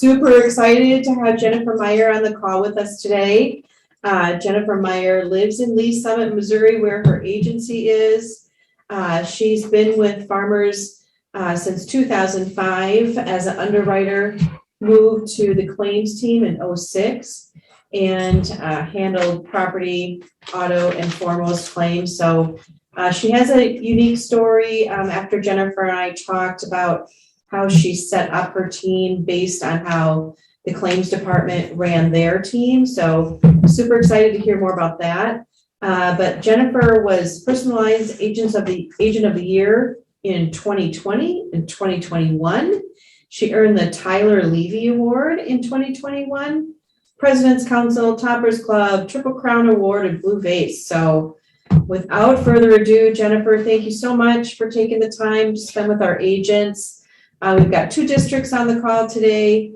super excited to have Jennifer Meyer on the call with us today. Jennifer Meyer lives in Lee Summit, Missouri, where her agency is. She's been with farmers since 2005 as an underwriter, moved to the claims team in 2006, and handled property, auto, and foremost claims. So she has a unique story. After Jennifer and I talked about how she set up her team based on how the claims department ran their team. So super excited to hear more about that. But Jennifer was Personal Lines Agent of the Year in 2020 and 2021. She earned the Tyler Levy Award in 2021, President's Council, Toppers Club, Triple Crown Award, and Blue Vase. So without further ado, Jennifer, thank you so much for taking the time to spend with our agents. We've got 2 districts on the call today.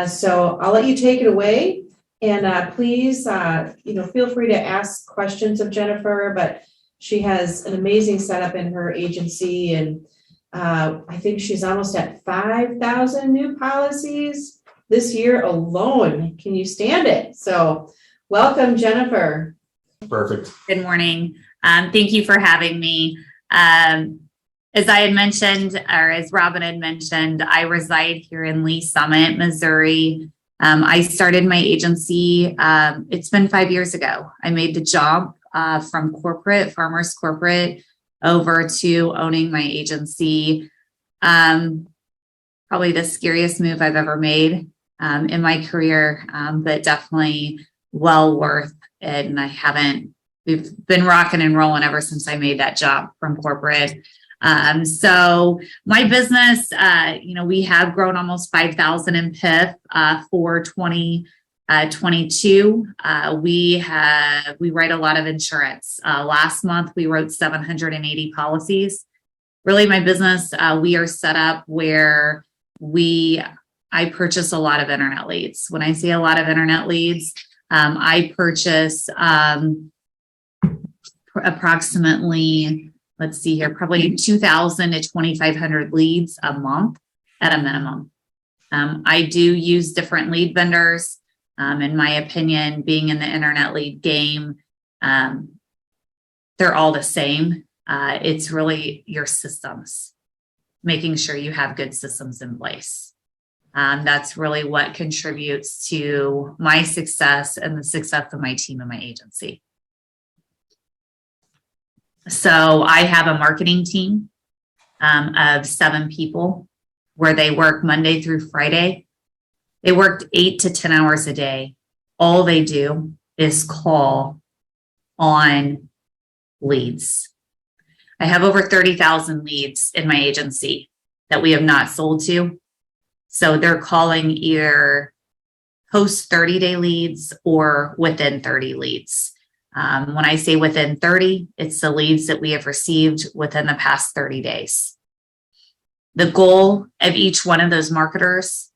So I'll let you take it away, and please, feel free to ask questions of Jennifer, but she has an amazing setup in her agency, and I think she's almost at 5,000 new policies this year alone. Can you stand it? So welcome, Jennifer. Perfect. Good morning. Thank you for having me. As I had mentioned, or as Robin had mentioned, I reside here in Lee Summit, Missouri. I started my agency, it's been 5 years ago. I made the jump from farmers corporate, over to owning my agency. Probably the scariest move I've ever made in my career, but definitely well worth it. And we've been rocking and rolling ever since I made that jump from corporate. So my business, we have grown almost 5,000 in PIF for 2022. We write a lot of insurance. Last month we wrote 780 policies. Really, my business, we are set up where I purchase a lot of internet leads. When I say a lot of internet leads, I purchase approximately, let's see here, probably 2,000 to 2,500 leads a month at a minimum. I do use different lead vendors. In my opinion, being in the internet lead game, they're all the same. It's really your systems, making sure you have good systems in place. That's really what contributes to my success and the success of my team and my agency. So I have a marketing team of 7 people where they work Monday through Friday. They work 8 to 10 hours a day. All they do is call on leads. I have over 30,000 leads in my agency that we have not sold to. So they're calling either post 30-day leads or within 30 leads. When I say within 30, it's the leads that we have received within the past 30 days. The goal of each one of those marketers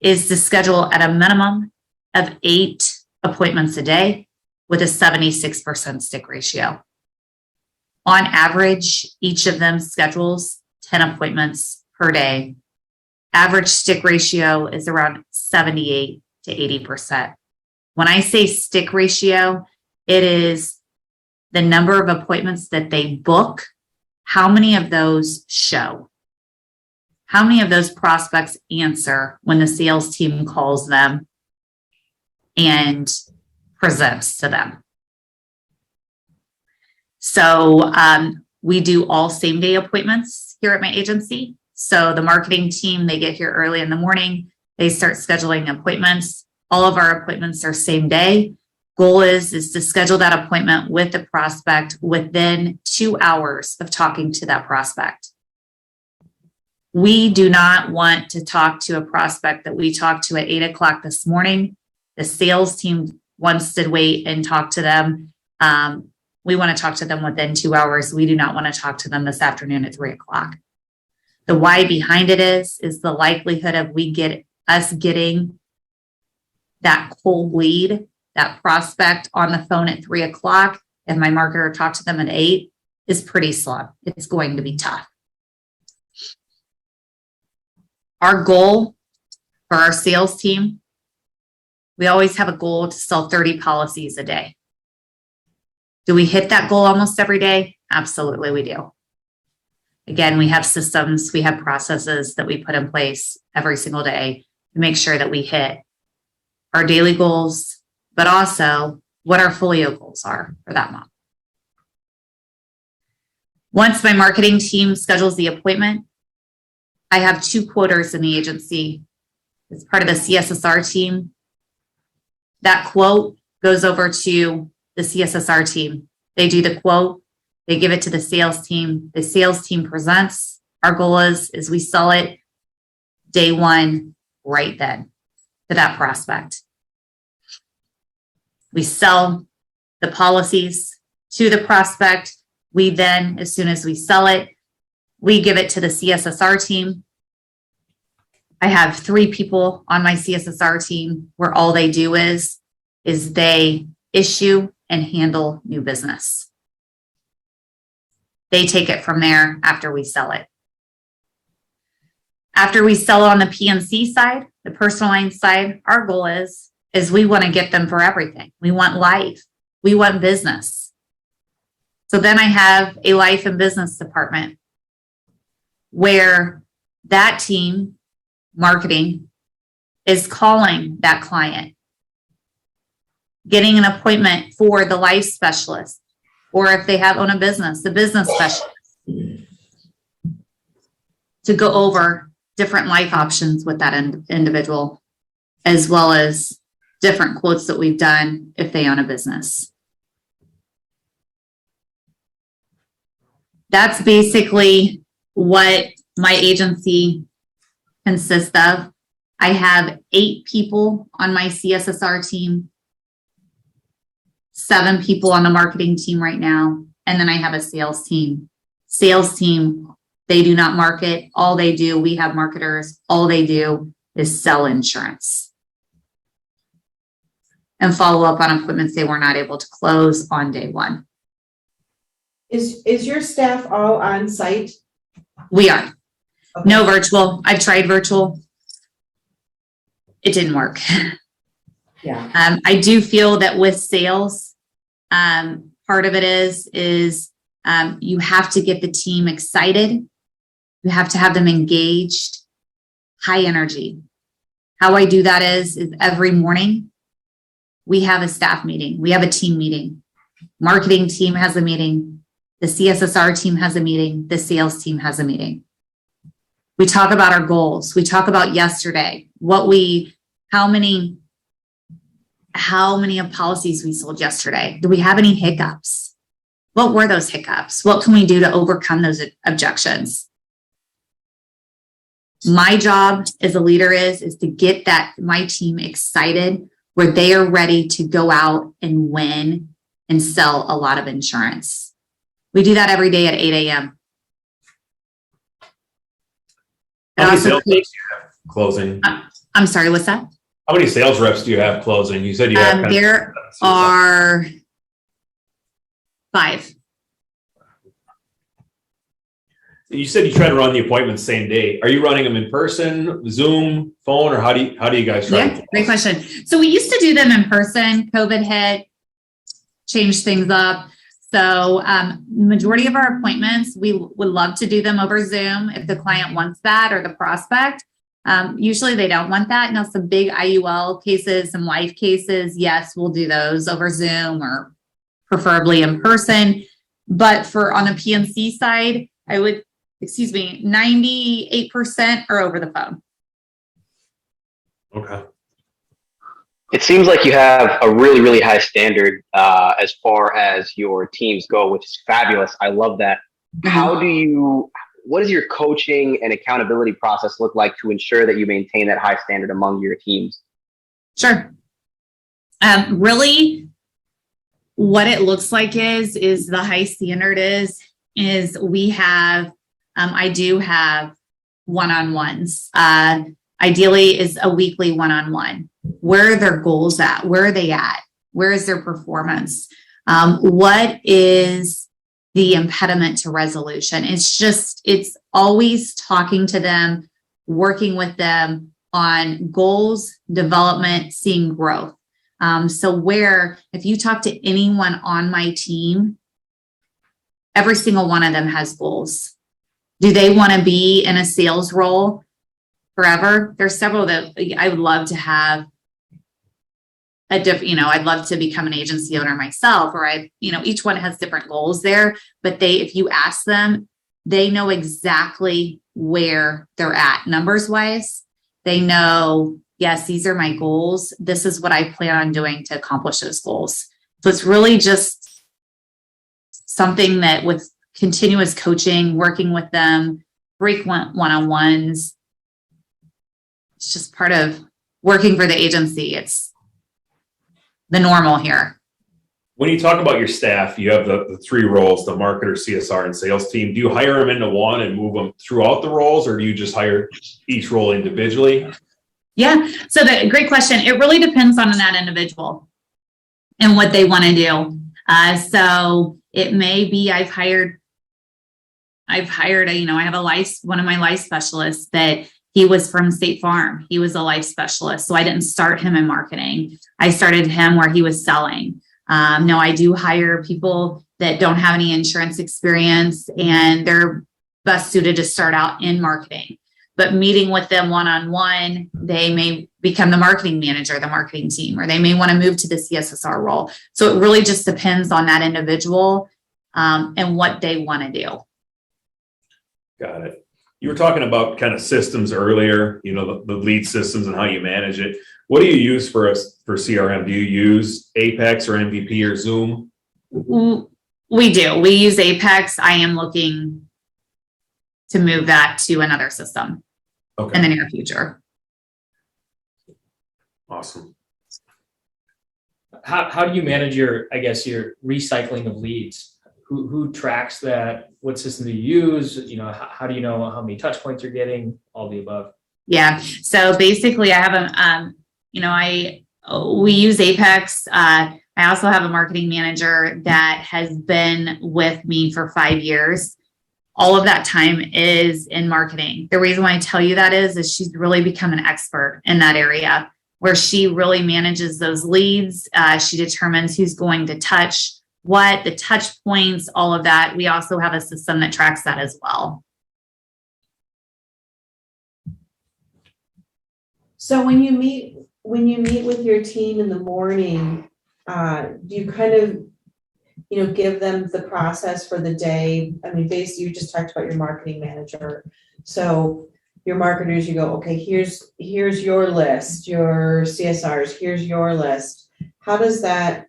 is to schedule at a minimum of 8 appointments a day with a 76% stick ratio. On average, each of them schedules 10 appointments per day. Average stick ratio is around 78 to 80%. When I say stick ratio, it is the number of appointments that they book. How many of those show? How many of those prospects answer when the sales team calls them and presents to them? So we do all same day appointments here at my agency. So the marketing team, they get here early in the morning. They start scheduling appointments. All of our appointments are same day. Goal is to schedule that appointment with the prospect within 2 hours of talking to that prospect. We do not want to talk to a prospect that we talked to at 8 o'clock this morning. The sales team wants to wait and talk to them. We want to talk to them within 2 hours. We do not want to talk to them this afternoon at 3 o'clock. The why behind it is the likelihood of us getting that cold lead, that prospect on the phone at 3 o'clock, if my marketer talked to them at 8, is pretty slim. It's going to be tough. Our goal For our sales team, we always have a goal to sell 30 policies a day. Do we hit that goal almost every day? Absolutely, we do. Again, we have systems, we have processes that we put in place every single day to make sure that we hit our daily goals, but also what our folio goals are for that month. Once my marketing team schedules the appointment, I have 2 quoters in the agency. As part of the CSSR team, that quote goes over to the CSSR team. They do the quote, they give it to the sales team. The sales team presents. Our goal is we sell it day one, right then, to that prospect. We sell the policies to the prospect. We then, as soon as we sell it, we give it to the CSSR team. I have 3 people on my CSSR team where all they do is they issue and handle new business. They take it from there after we sell it. After we sell it on the PNC side, the personal line side, our goal is we want to get them for everything. We want life. We want business. So then I have a life and business department where that team, marketing, is calling that client, getting an appointment for the life specialist, or if they own a business, the business specialist, to go over different life options with that individual, as well as different quotes that we've done if they own a business. That's basically what my agency consists of. I have 8 people on my CSSR team, 7 people on the marketing team right now, and then I have a sales team. Sales team, they do not market. All they do, we have marketers, all they do is sell insurance and follow up on appointments they were not able to close on day one. Is your staff all on site? We are. Okay. No virtual. I've tried virtual. It didn't work. Yeah. I do feel that with sales, part of it is you have to get the team excited. You have to have them engaged, high energy. How I do that is every morning we have a staff meeting. We have a team meeting. Marketing team has a meeting. The CSSR team has a meeting. The sales team has a meeting. We talk about our goals. We talk about yesterday, how many of policies we sold yesterday. Do we have any hiccups? What were those hiccups? What can we do to overcome those objections? My job as a leader is to get my team excited where they are ready to go out and win and sell a lot of insurance. We do that every day at 8 a.m. How many sales reps do you have closing? I'm sorry, what's that? How many sales reps do you have closing? You said you have. There are 5. You said you try to run the appointments same day. Are you running them in person, Zoom, phone, or how do you guys try? Yeah, great question. So we used to do them in person. COVID hit, changed things up. So majority of our appointments, we would love to do them over Zoom if the client wants that or the prospect. Usually they don't want that. Now some big IUL cases, some life cases, yes, we'll do those over Zoom or preferably in person. But on the PNC side, 98% are over the phone. Okay. It seems like you have a really, really high standard as far as your teams go, which is fabulous. I love that. What does your coaching and accountability process look like to ensure that you maintain that high standard among your teams? Sure. Really, what it looks like is the high standard is we have, I do have one-on-ones. Ideally is a weekly one-on-one. Where are their goals at? Where are they at? Where is their performance? What is the impediment to resolution? It's always talking to them, working with them on goals, development, seeing growth. So where if you talk to anyone on my team, every single one of them has goals. Do they want to be in a sales role forever? There's several that I would love to have I'd love to become an agency owner myself, or each one has different goals there, but if you ask them, they know exactly where they're at numbers wise. They know, yes, these are my goals. This is what I plan on doing to accomplish those goals. So it's really just something that with continuous coaching, working with them, frequent one-on-ones, it's just part of working for the agency. It's the normal here. When you talk about your staff, you have the three roles, the marketer, CSR, and sales team. Do you hire them into one and move them throughout the roles, or do you just hire each role individually? Yeah, so great question. It really depends on that individual and what they want to do. So it may be I have one of my life specialists that he was from State Farm. He was a life specialist. So I didn't start him in marketing. I started him where he was selling. No, I do hire people that don't have any insurance experience and they're best suited to start out in marketing. But meeting with them one-on-one, they may become the marketing manager, the marketing team, or they may want to move to the CSSR role. So it really just depends on that individual and what they want to do. Got it. You were talking about kind of systems earlier, the lead systems and how you manage it. What do you use for CRM? Do you use Apex or MVP or Zoom? We do. We use Apex. I am looking to move that to another system in the near future. Awesome. How do you manage your recycling of leads? Who tracks that? What system do you use? How do you know how many touch points you're getting? All the above. Yeah. So basically I have we use Apex. I also have a marketing manager that has been with me for 5 years. All of that time is in marketing. The reason why I tell you that is she's really become an expert in that area where she really manages those leads. She determines who's going to touch what, the touch points, all of that. We also have a system that tracks that as well. So when you meet with your team in the morning, do you kind of, give them the process for the day? I mean, basically you just talked about your marketing manager. So your marketers, you go, okay, here's your list, your CSRs, here's your list. How does that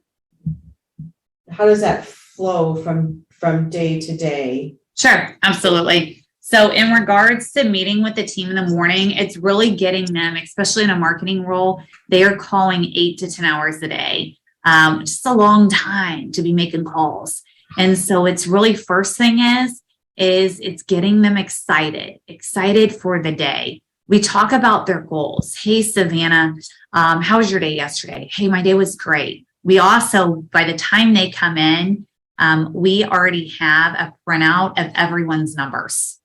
flow from day to day? Sure, absolutely. So in regards to meeting with the team in the morning, it's really getting them, especially in a marketing role, they are calling 8 to 10 hours a day. Just a long time to be making calls. And so it's really first thing is it's getting them excited for the day. We talk about their goals. Hey, Savannah, how was your day yesterday? Hey, my day was great. We also, by the time they come in, we already have a printout of everyone's numbers.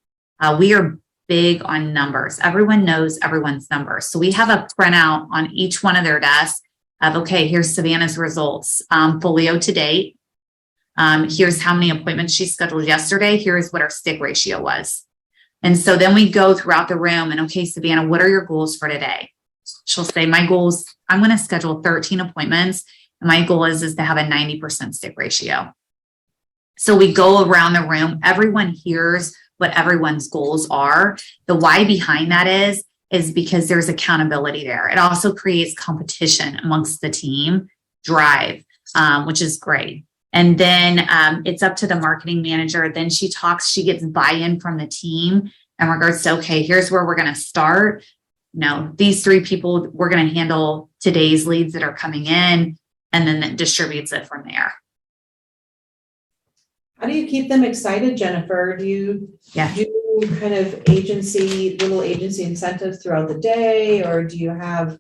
We are big on numbers. Everyone knows everyone's numbers. So we have a printout on each one of their desks of, okay, here's Savannah's results, folio to date. Here's how many appointments she scheduled yesterday. Here's what our stick ratio was. And so then we go throughout the room and, okay, Savannah, what are your goals for today? She'll say, my goals, I'm going to schedule 13 appointments. And my goal is to have a 90% stick ratio. So we go around the room. Everyone hears what everyone's goals are. The why behind that is because there's accountability there. It also creates competition amongst the team, drive, which is great. And then it's up to the marketing manager. Then she gets buy-in from the team in regards to, okay, here's where we're going to start. These 3 people, we're going to handle today's leads that are coming in, and then it distributes it from there. How do you keep them excited, Jennifer? Do you do kind of little agency incentives throughout the day, or do you have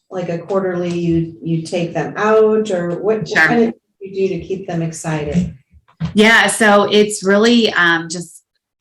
like a quarterly you take them out, or what kind of do you do to keep them excited? Yeah, so it's really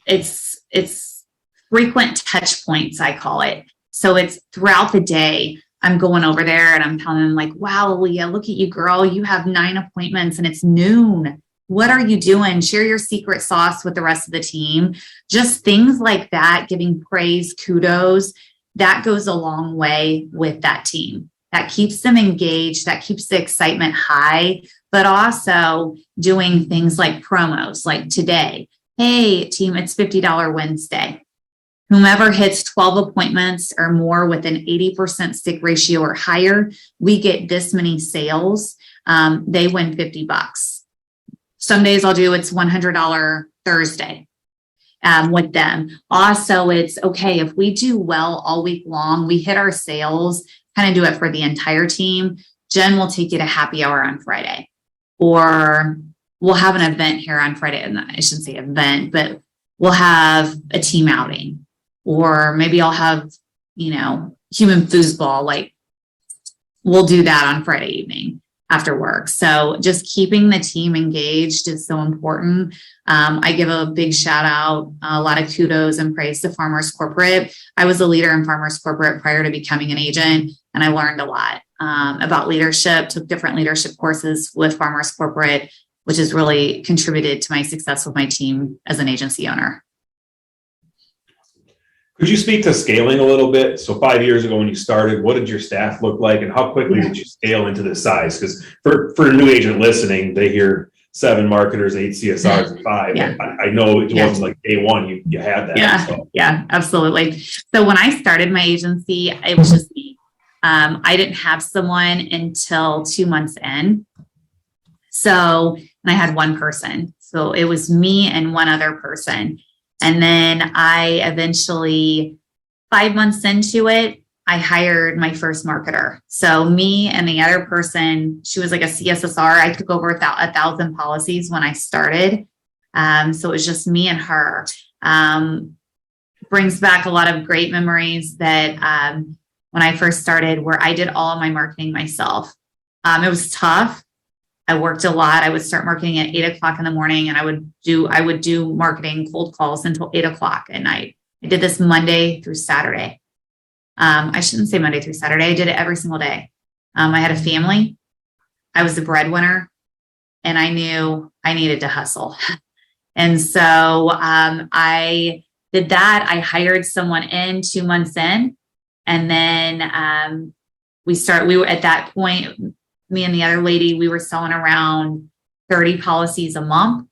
it's frequent touch points, I call it. So it's throughout the day. I'm going over there and I'm telling them like, wow, Leah, look at you, girl. You have 9 appointments and it's noon. What are you doing? Share your secret sauce with the rest of the team. Just things like that, giving praise, kudos, that goes a long way with that team. That keeps them engaged, that keeps the excitement high, but also doing things like promos, like today. Hey, team, it's $50 Wednesday. Whomever hits 12 appointments or more with an 80% stick ratio or higher, we get this many sales. They win $50. Some days I'll do it's $100 Thursday with them. Also, it's okay if we do well all week long, we hit our sales, kind of do it for the entire team. Jen will take you to happy hour on Friday, or we'll have an event here on Friday. And I shouldn't say event, but we'll have a team outing. Or maybe I'll have, human foosball. Like we'll do that on Friday evening after work. So just keeping the team engaged is so important. I give a big shout out, a lot of kudos and praise to Farmers Corporate. I was a leader in Farmers Corporate prior to becoming an agent, and I learned a lot about leadership, took different leadership courses with Farmers Corporate, which has really contributed to my success with my team as an agency owner. Could you speak to scaling a little bit? So 5 years ago when you started, what did your staff look like and how quickly did you scale into this size? Because for a new agent listening, they hear 7 marketers, 8 CSRs, and 5. Yeah. I know it wasn't like day one, you had that. Yeah, So. yeah, absolutely. So when I started my agency, it was just me. I didn't have someone until 2 months in. So, and I had one person. So it was me and one other person. And then I eventually, 5 months into it, I hired my first marketer. So me and the other person, she was like a CSSR. I took over 1,000 policies when I started. So it was just me and her. Brings back a lot of great memories that when I first started, where I did all of my marketing myself. It was tough. I worked a lot. I would start marketing at 8:00 in the morning, and I would do marketing cold calls until 8:00 at night. I did this Monday through Saturday. I shouldn't say Monday through Saturday. I did it every single day. I had a family. I was the breadwinner, and I knew I needed to hustle. And so I did that. I hired someone in 2 months in, and then we were at that point, me and the other lady, we were selling around 30 policies a month.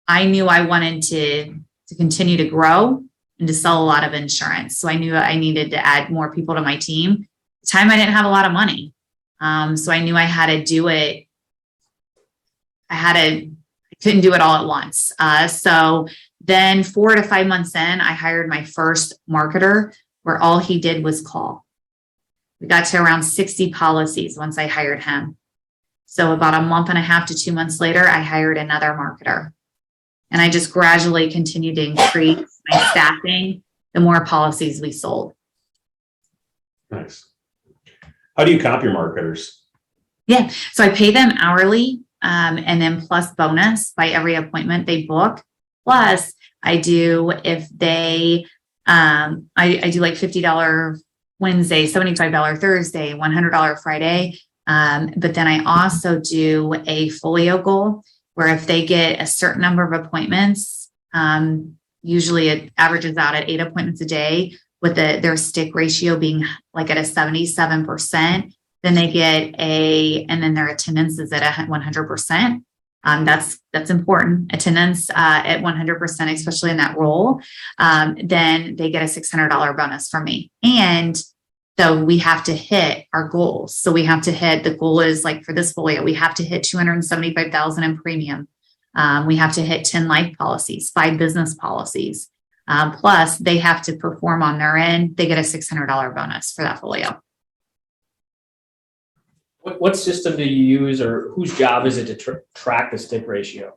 I knew I wanted to continue to grow and to sell a lot of insurance. So I knew I needed to add more people to my team. At the time, I didn't have a lot of money. So I knew I had to do it. I couldn't do it all at once. So then 4 to 5 months in, I hired my first marketer, where all he did was call. We got to around 60 policies once I hired him. So about a month and a half to 2 months later, I hired another marketer. And I just gradually continued to increase my staffing, the more policies we sold. Nice. How do you comp your marketers? Yeah. So I pay them hourly, and then plus bonus by every appointment they book. Plus I do, if they, I do like $50 Wednesday, $75 Thursday, $100 Friday. But then I also do a folio goal, where if they get a certain number of appointments, usually it averages out at 8 appointments a day, with their stick ratio being like at a 77%, then they get and then their attendance is at 100%. That's important. Attendance at 100%, especially in that role. Then they get a $600 bonus from me. And so we have to hit our goals. So we have to hit, the goal is like for this folio, we have to hit 275,000 in premium. We have to hit 10 life policies, 5 business policies. Plus they have to perform on their end. They get a $600 bonus for that folio. What system do you use, or whose job is it to track the stick ratio?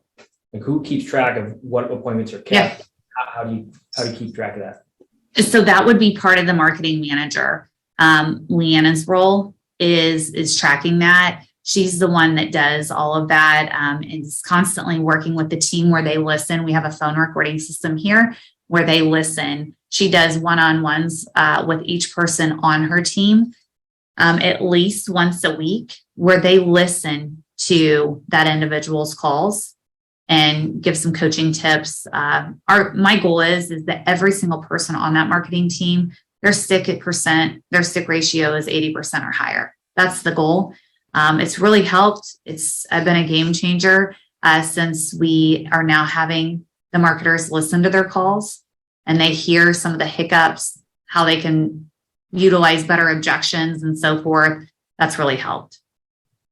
Like who keeps track of what appointments are kept? Yeah. How do you keep track of that? So that would be part of the marketing manager. Leanna's role is tracking that. She's the one that does all of that, and is constantly working with the team where they listen. We have a phone recording system here where they listen. She does one-on-ones with each person on her team at least once a week, where they listen to that individual's calls and give some coaching tips. My goal is that every single person on that marketing team, their stick ratio is 80% or higher. That's the goal. It's really helped. I've been a game changer since we are now having the marketers listen to their calls and they hear some of the hiccups, how they can utilize better objections and so forth. That's really helped.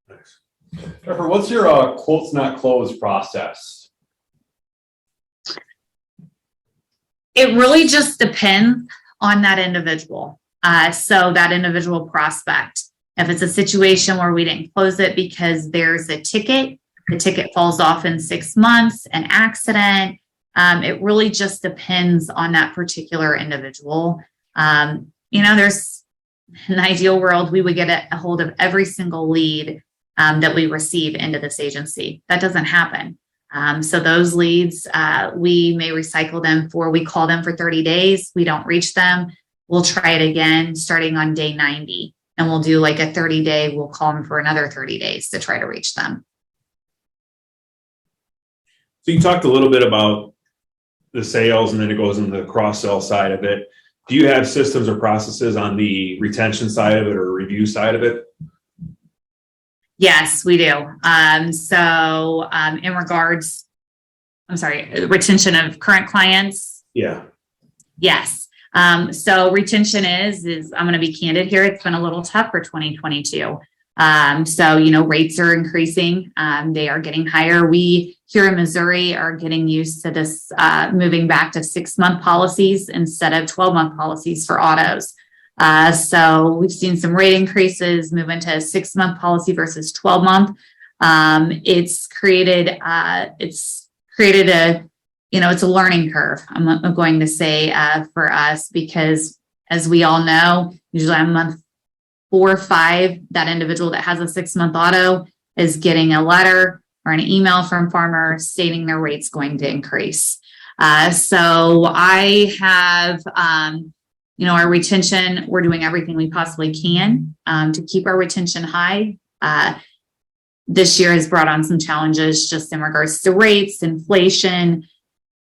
Nice. Jennifer, what's your quotes not closed process? It really just depends on that individual. So that individual prospect, if it's a situation where we didn't close it because there's a ticket, the ticket falls off in 6 months, an accident, it really just depends on that particular individual. There's an ideal world, we would get a hold of every single lead that we receive into this agency. That doesn't happen. So those leads, we may recycle them we call them for 30 days. We don't reach them. We'll try it again starting on day 90. And we'll do like a 30-day, we'll call them for another 30 days to try to reach them. So you talked a little bit about the sales and then it goes into the cross-sell side of it. Do you have systems or processes on the retention side of it or review side of it? Yes, we do. In regards, retention of current clients. Yeah. Yes. So retention is I'm going to be candid here. It's been a little tough for 2022. Rates are increasing. They are getting higher. We here in Missouri are getting used to this, moving back to 6-month policies instead of 12-month policies for autos. So we've seen some rate increases move into a 6-month policy versus 12-month. It's created it's a learning curve. I'm going to say for us, because as we all know, usually on month 4 or 5, that individual that has a 6-month auto is getting a letter or an email from farmer stating their rate's going to increase. So I have, our retention, we're doing everything we possibly can to keep our retention high. This year has brought on some challenges just in regards to rates, inflation,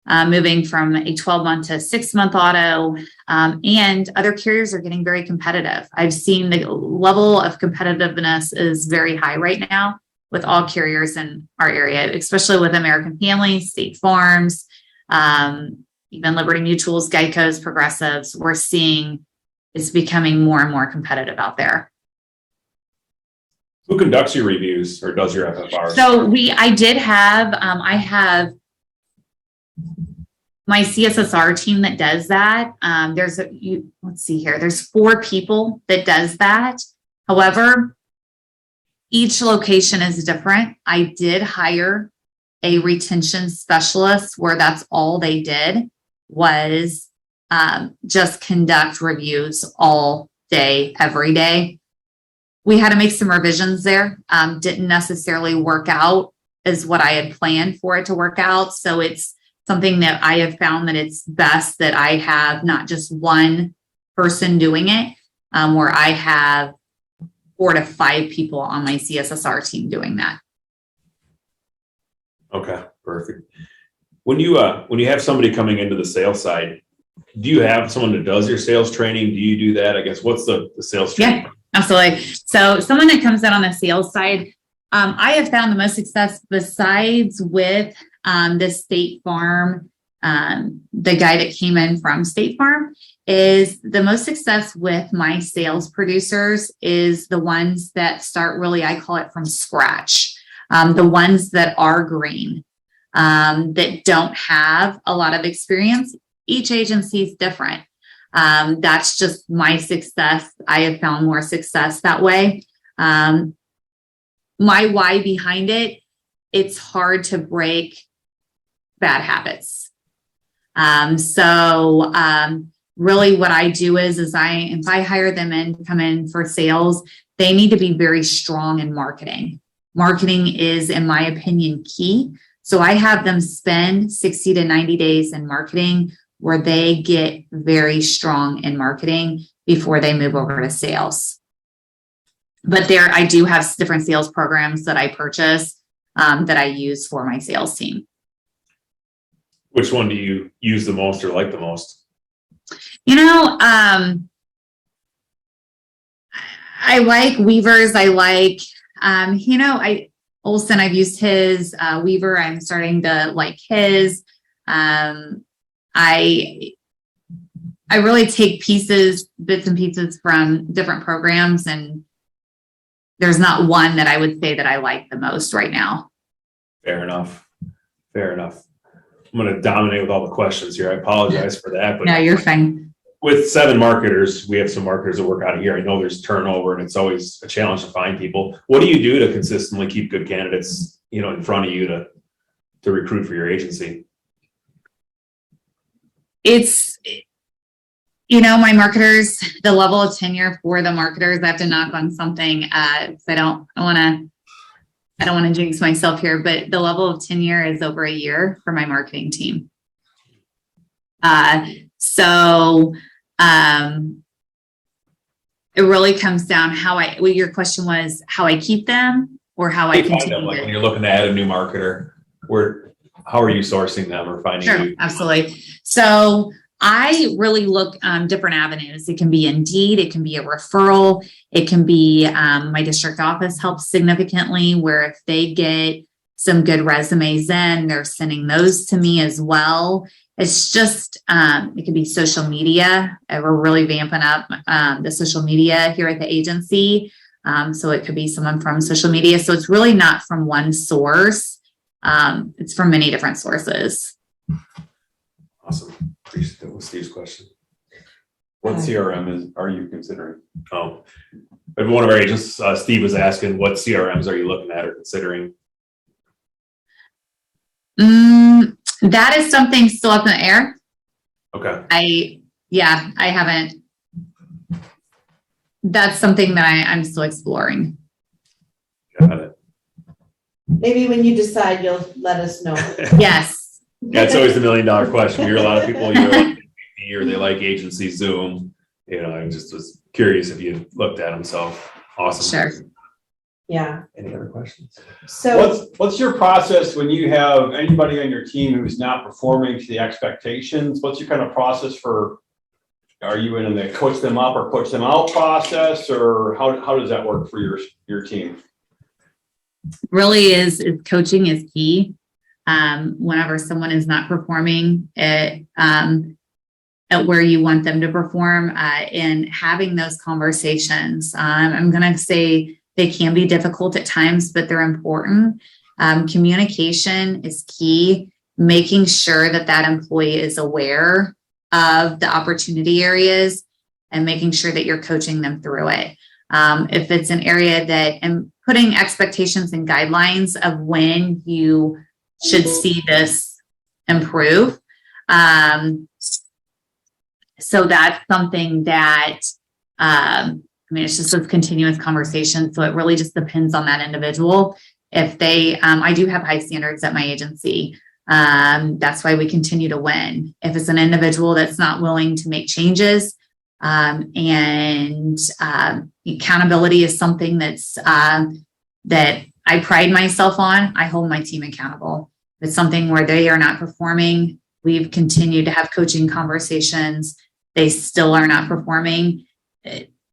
moving from a 12-month to 6-month auto, and other carriers are getting very competitive. I've seen the level of competitiveness is very high right now with all carriers in our area, especially with American Families, State Farms, even Liberty Mutuals, Geico's, Progressives. We're seeing it's becoming more and more competitive out there. Who conducts your reviews or does your FFR? So I have my CSSR team that does that. Let's see here. There's 4 people that does that. However, each location is different. I did hire a retention specialist where that's all they did was just conduct reviews all day, every day. We had to make some revisions there. Didn't necessarily work out as what I had planned for it to work out. So it's something that I have found that it's best that I have not just one person doing it, where I have 4 to 5 people on my CSSR team doing that. Okay, perfect. When you have somebody coming into the sales side, do you have someone that does your sales training? Do you do that? I guess what's the sales training? Yeah, absolutely. So someone that comes in on the sales side, I have found the most success besides with the State Farm, the guy that came in from State Farm, is the most success with my sales producers is the ones that start really, I call it from scratch. The ones that are green, that don't have a lot of experience. Each agency is different. That's just my success. I have found more success that way. My why behind it, it's hard to break bad habits. Really what I do is if I hire them in, come in for sales, they need to be very strong in marketing. Marketing is, in my opinion, key. So I have them spend 60 to 90 days in marketing, where they get very strong in marketing before they move over to sales. But I do have different sales programs that I purchase that I use for my sales team. Which one do you use the most or like the most? I like Weaver's. I like, Olson, I've used his. Weaver, I'm starting to like his. I really take bits and pieces from different programs, and there's not one that I would say that I like the most right now. Fair enough. I'm going to dominate with all the questions here. I apologize for that. But No, you're fine. with 7 marketers, we have some marketers that work out of here. I know there's turnover and it's always a challenge to find people. What do you do to consistently keep good candidates, in front of you to recruit for your agency? It's, my marketers, the level of tenure for the marketers, I have to knock on something. I don't want to jinx myself here, but the level of tenure is over a year for my marketing team. It really comes down your question was how I keep them or how I continue them, like when you're looking to add a new marketer, how are you sourcing them or finding Sure, you? absolutely. So I really look different avenues. It can be Indeed, it can be a referral, it can be my district office helps significantly, where if they get some good resumes in, they're sending those to me as well. It's just, it could be social media. We're really vamping up the social media here at the agency. So it could be someone from social media. So it's really not from one source. It's from many different sources. Awesome. Appreciate that was Steve's question. What CRM are you considering? Oh, one of our agents, Steve, was asking, what CRMs are you looking at or considering? That is something still up in the air. Okay. I haven't. That's something that I'm still exploring. Got it. Maybe when you decide, you'll let us know. Yes. Yeah, it's always the $1 million question. You hear a lot of people either like MVP or they like agency Zoom. I just was curious if you looked at them. So awesome. Sure. Yeah. Any other questions? So What's your process when you have anybody on your team who's not performing to the expectations? What's your kind of process for? Are you in the coach them up or coach them out process, or how does that work for your team? Really is coaching is key. Whenever someone is not performing at where you want them to perform, and having those conversations. I'm going to say they can be difficult at times, but they're important. Communication is key. Making sure that employee is aware of the opportunity areas and making sure that you're coaching them through it. If it's an area and putting expectations and guidelines of when you should see this improve. So that's something that, it's just a continuous conversation. So it really just depends on that individual. If I do have high standards at my agency. That's why we continue to win. If it's an individual that's not willing to make changes, and accountability is something that I pride myself on, I hold my team accountable. If it's something where they are not performing, we've continued to have coaching conversations. They still are not performing.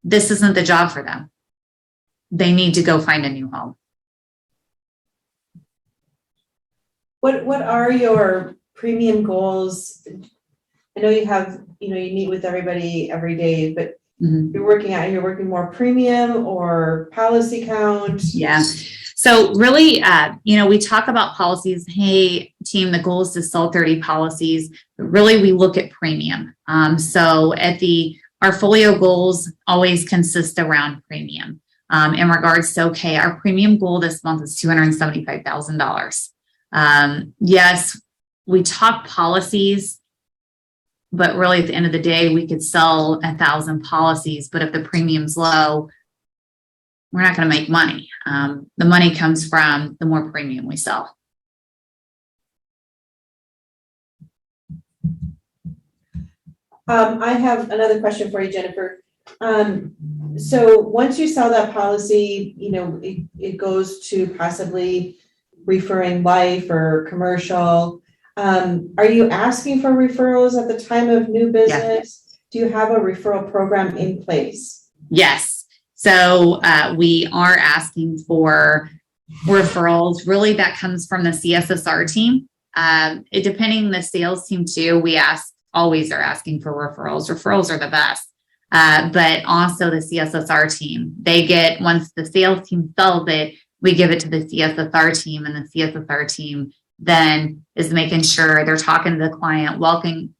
This isn't the job for them. They need to go find a new home. what are your premium goals? I know you have, you meet with everybody every day, but you're working more premium or policy count? Yeah. So really, we talk about policies. Hey, team, the goal is to sell 30 policies, but really we look at premium. So our folio goals always consist around premium. In regards to, our premium goal this month is $275,000. Yes, we talk policies, but really at the end of the day, we could sell 1,000 policies, but if the premium's low, we're not going to make money. The money comes from the more premium we sell. I have another question for you, Jennifer. So once you sell that policy, you know, it goes to possibly referring life or commercial. Are you asking for referrals at the time of new business? Do you have a referral program in place? Yes. So we are asking for referrals. Really, that comes from the CSSR team. Depending on the sales team too, we always are asking for referrals. Referrals are the best. But also the CSSR team, once the sales team sells it, we give it to the CSSR team, and the CSSR team then is making sure they're talking to the client, welcoming,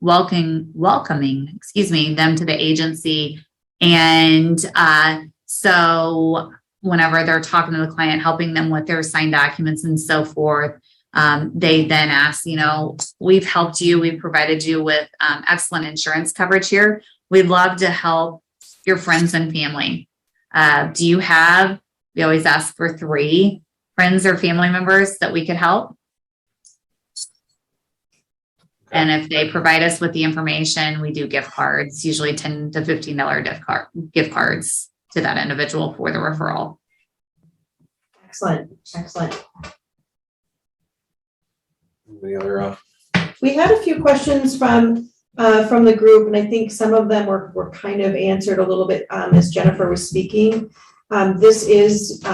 them to the agency. And so whenever they're talking to the client, helping them with their signed documents and so forth, they then ask, we've helped you, we've provided you with excellent insurance coverage here. We'd love to help your friends and family. We always ask for 3 friends or family members that we could help. And if they provide us with the information, we do gift cards, usually $10 to $15 gift cards to that individual for the referral. Excellent. Any other? We had a few questions from the group, and I think some of them were kind of answered a little bit as Jennifer was speaking. This is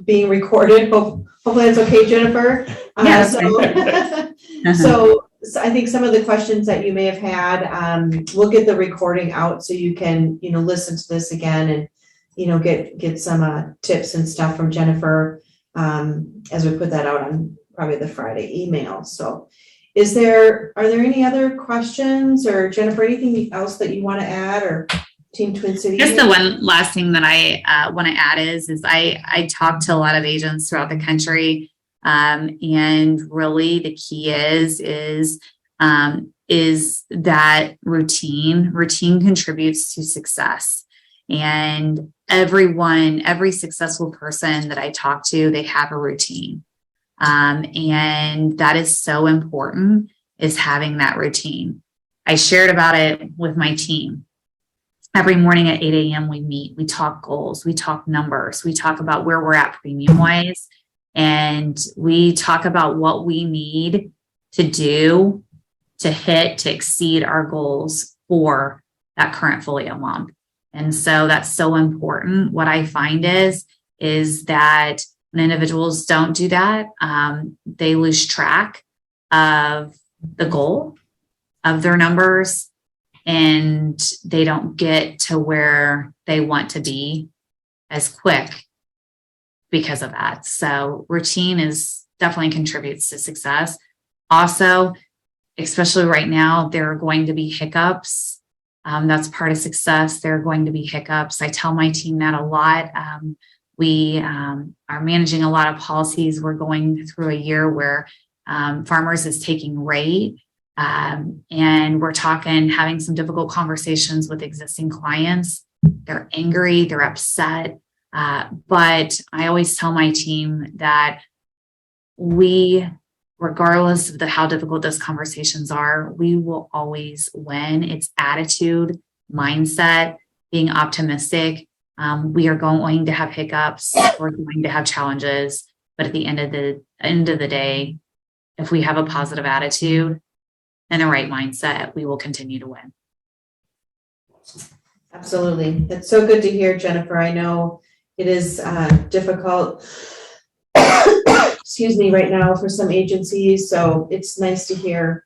being recorded. Hopefully that's okay, Jennifer. So I think some of the questions that you may have had, we'll get the recording out so you can, listen to this again and, get some tips and stuff from Jennifer as we put that out on probably the Friday email. So are there any other questions, or Jennifer, anything else that you want to add, or Team Twin Cities? Just the one last thing that I want to add is I talk to a lot of agents throughout the country. And really the key is that routine contributes to success. And every successful person that I talk to, they have a routine. And that is so important, is having that routine. I shared about it with my team. Every morning at 8 a.m. we meet, we talk goals, we talk numbers, we talk about where we're at premium wise, and we talk about what we need to do to exceed our goals for that current folio month. And so that's so important. What I find is that when individuals don't do that, they lose track of the goal, of their numbers, and they don't get to where they want to be as quick because of that. So routine definitely contributes to success. Also, especially right now, there are going to be hiccups. That's part of success. There are going to be hiccups. I tell my team that a lot. We are managing a lot of policies. We're going through a year where Farmers is taking rate. And we're having some difficult conversations with existing clients. They're angry, they're upset. But I always tell my team that regardless of how difficult those conversations are, we will always win. It's attitude, mindset, being optimistic. We are going to have hiccups. We're going to have challenges. But at the end of the day, if we have a positive attitude and the right mindset, we will continue to win. Absolutely. That's so good to hear, Jennifer. I know it is difficult, right now for some agencies. So it's nice to hear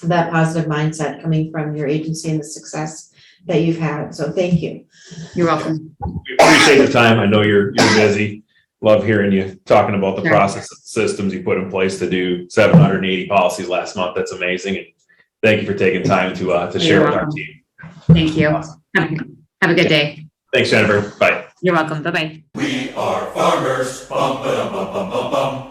that positive mindset coming from your agency and the success that you've had. So thank you. You're welcome. We appreciate the time. I know you're busy. Love hearing you talking about the process and systems you put in place to do 780 policies last month. That's amazing. And thank you for taking time to share with our team. Thank you. Awesome. Have a good day. Thanks, Jennifer. Bye. You're welcome. Bye-bye. We are farmers. Bum, ba, dum, bum, bum, bum, bum.